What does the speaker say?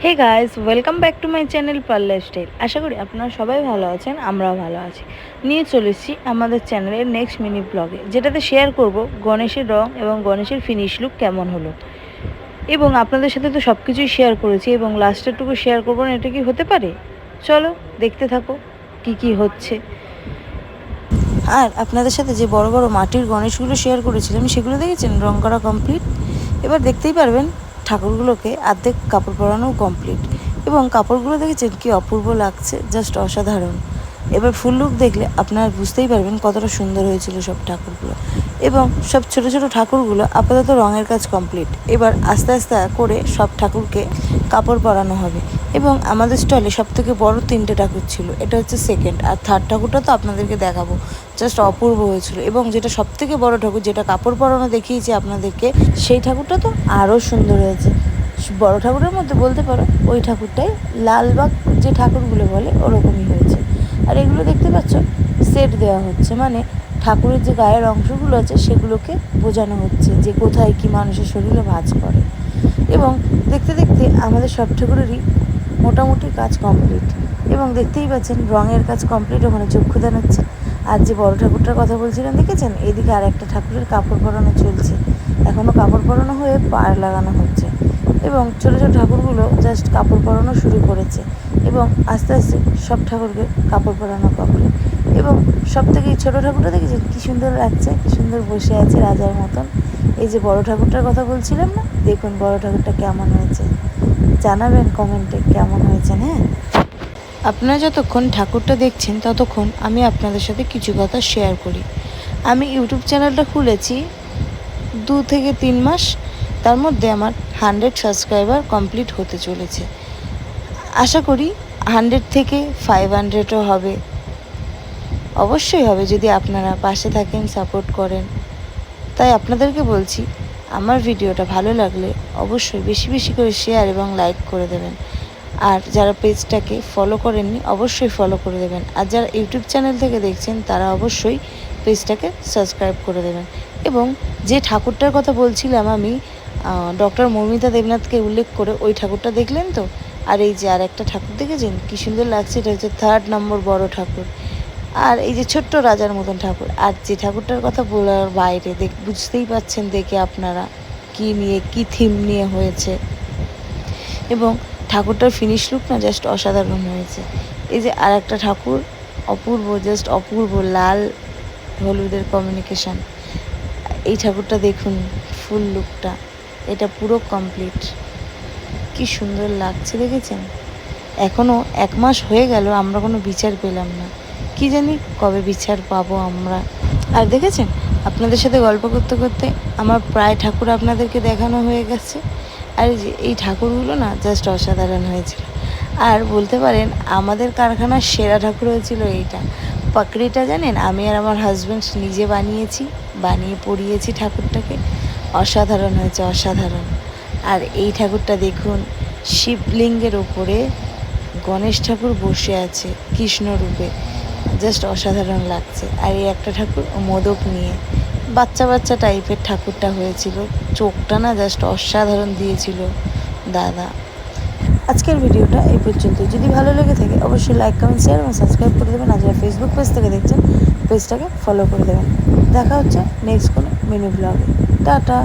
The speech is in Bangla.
Hey guys, welcome back to my channel parlour style. আশা করি আপনারা সবাই ভালো আছেন, আমরাও ভালো আছি। নিয়ে চলেছি আমাদের চ্যানেলের নেক্সট মিনি ব্লগে, যেটাতে শেয়ার করব গণেশের রং এবং গণেশের ফিনিশ লুক কেমন হলো। এবং আপনাদের সাথে তো সব কিছুই শেয়ার করেছি এবং লাস্টেরটুকু শেয়ার করবো না, এটা কি হতে পারে? চলো দেখতে থাকো কি কি হচ্ছে। আর আপনাদের সাথে যে বড় বড় মাটির গণেশগুলো শেয়ার করেছিলাম, সেগুলো দেখেছেন রং করা কমপ্লিট। এবার দেখতেই পারবেন ঠাকুরগুলোকে অর্ধেক কাপড় পরানো কমপ্লিট, এবং কাপড়গুলো দেখেছেন কি অপূর্ব লাগছে, জাস্ট অসাধারণ। এবার ফুল লুক দেখলে আপনারা বুঝতেই পারবেন কতটা সুন্দর হয়েছিল সব ঠাকুরগুলো। এবং সব ছোট ছোট ঠাকুরগুলো আপাতত রঙের কাজ কমপ্লিট। এবার আস্তে আস্তে করে সব ঠাকুরকে কাপড় পরানো হবে। এবং আমাদের স্টলে সবথেকে বড় 3টে ঠাকুর ছিল, এটা হচ্ছে সেকেন্ড, আর থার্ড ঠাকুরটা তো আপনাদেরকে দেখাবো। জাস্ট অপূর্ব হয়েছিল। এবং যেটা সবথেকে বড় ঠাকুর, যেটা কাপড় পরানো দেখিয়েছি আপনাদেরকে, সেই ঠাকুরটা তো আরও সুন্দর হয়েছে। বড় ঠাকুরের মধ্যে বলতে পারো ওই ঠাকুরটাই লালবাগ যে ঠাকুরগুলো বলে ওরকমই হয়েছে। আর এগুলো দেখতে পাচ্ছ সেট দেওয়া হচ্ছে, মানে ঠাকুরের যে গায়ের অংশগুলো আছে সেগুলোকে বোঝানো হচ্ছে যে কোথায় কি মানুষের শরীরে ভাঁজ করে। এবং দেখতে দেখতে আমাদের সব ঠাকুরেরই মোটামুটি কাজ কমপ্লিট। এবং দেখতেই পাচ্ছেন রঙের কাজ কমপ্লিট, ওখানে চক্ষুদান হচ্ছে। আর যে বড় ঠাকুরটার কথা বলছিলাম দেখেছেন, এদিকে আর একটা ঠাকুরের কাপড় পরানো চলছে, এখনও কাপড় পরানো হয়ে পাড় লাগানো হচ্ছে। এবং ছোটো ছোটো ঠাকুরগুলো জাস্ট কাপড় পরানো শুরু করেছে। এবং আস্তে আস্তে সব ঠাকুরকে কাপড় পরানো কমপ্লিট। এবং সব থেকে এই ছোটো ঠাকুরটা দেখেছেন কী সুন্দর লাগছে, কী সুন্দর বসে আছে রাজার মতন। এই যে বড় ঠাকুরটার কথা বলছিলাম না, দেখুন বড় ঠাকুরটা কেমন হয়েছে, জানাবেন কমেন্টে কেমন হয়েছে। হ্যাঁ, আপনারা যতক্ষণ ঠাকুরটা দেখছেন ততক্ষণ আমি আপনাদের সাথে কিছু কথা শেয়ার করি। আমি ইউটিউব চ্যানেলটা খুলেছি 2 থেকে 3 মাস, তার মধ্যে আমার 100 সাবস্ক্রাইবার কমপ্লিট হতে চলেছে। আশা করি 100 থেকে 500ও হবে, অবশ্যই হবে যদি আপনারা পাশে থাকেন, সাপোর্ট করেন। তাই আপনাদেরকে বলছি, আমার ভিডিওটা ভালো লাগলে অবশ্যই বেশি বেশি করে শেয়ার এবং লাইক করে দেবেন। আর যারা পেজটাকে ফলো করেননি অবশ্যই ফলো করে দেবেন। আর যারা ইউটিউব চ্যানেল থেকে দেখছেন তারা অবশ্যই পেজটাকে সাবস্ক্রাইব করে দেবেন। এবং যে ঠাকুরটার কথা বলছিলাম আমি, ডক্টর মৌমিতা দেবনাথকে উল্লেখ করে, ওই ঠাকুরটা দেখলেন তো? আর এই যে আর একটা ঠাকুর দেখেছেন কী সুন্দর লাগছে, এটা হচ্ছে 3rd নম্বর বড় ঠাকুর। আর এই যে ছোট্ট রাজার মতন ঠাকুর। আর যে ঠাকুরটার কথা বলার বাইরে, বুঝতেই পাচ্ছেন দেখে আপনারা কী নিয়ে, কী থিম নিয়ে হয়েছে। এবং ঠাকুরটার ফিনিশ লুক না জাস্ট অসাধারণ হয়েছে। এই যে আর একটা ঠাকুর, অপূর্ব, জাস্ট অপূর্ব, লাল হলুদের কমিউনিকেশান। এই ঠাকুরটা দেখুন ফুল লুকটা, এটা পুরো কমপ্লিট, কি সুন্দর লাগছে দেখেছেন। এখনও 1 মাস হয়ে গেল আমরা কোনো বিচার পেলাম না, কি জানি কবে বিচার পাবো আমরা। আর দেখেছেন, আপনাদের সাথে গল্প করতে করতে আমার প্রায় ঠাকুর আপনাদেরকে দেখানো হয়ে গেছে। আর যে এই ঠাকুরগুলো না জাস্ট অসাধারণ হয়েছিল। আর বলতে পারেন আমাদের কারখানার সেরা ঠাকুর হয়েছিল এইটা, পাকড়িটা। জানেন, আমি আর আমার হাজব্যান্ড নিজে বানিয়ে পরিয়েছি ঠাকুরটাকে। অসাধারণ হয়েছে, অসাধারণ। আর এই ঠাকুরটা দেখুন, শিবলিঙ্গের ওপরে গণেশ ঠাকুর বসে আছে কৃষ্ণ রূপে, জাস্ট অসাধারণ লাগছে। আর এই একটা ঠাকুর মোদক নিয়ে, বাচ্চা বাচ্চা টাইপের ঠাকুরটা হয়েছিল, চোখটা না জাস্ট অসাধারণ দিয়েছিল দাদা। আজকের ভিডিওটা এই পর্যন্ত। যদি ভালো লেগে থাকে অবশ্যই লাইক, কমেন্ট, শেয়ার এবং সাবস্ক্রাইব করে দেবেন। আর যারা ফেসবুক পেজ থেকে দেখছেন পেজটাকে ফলো করে দেবেন। দেখা হচ্ছে নেক্সট কোনো মিনি ব্লগে। টাটা।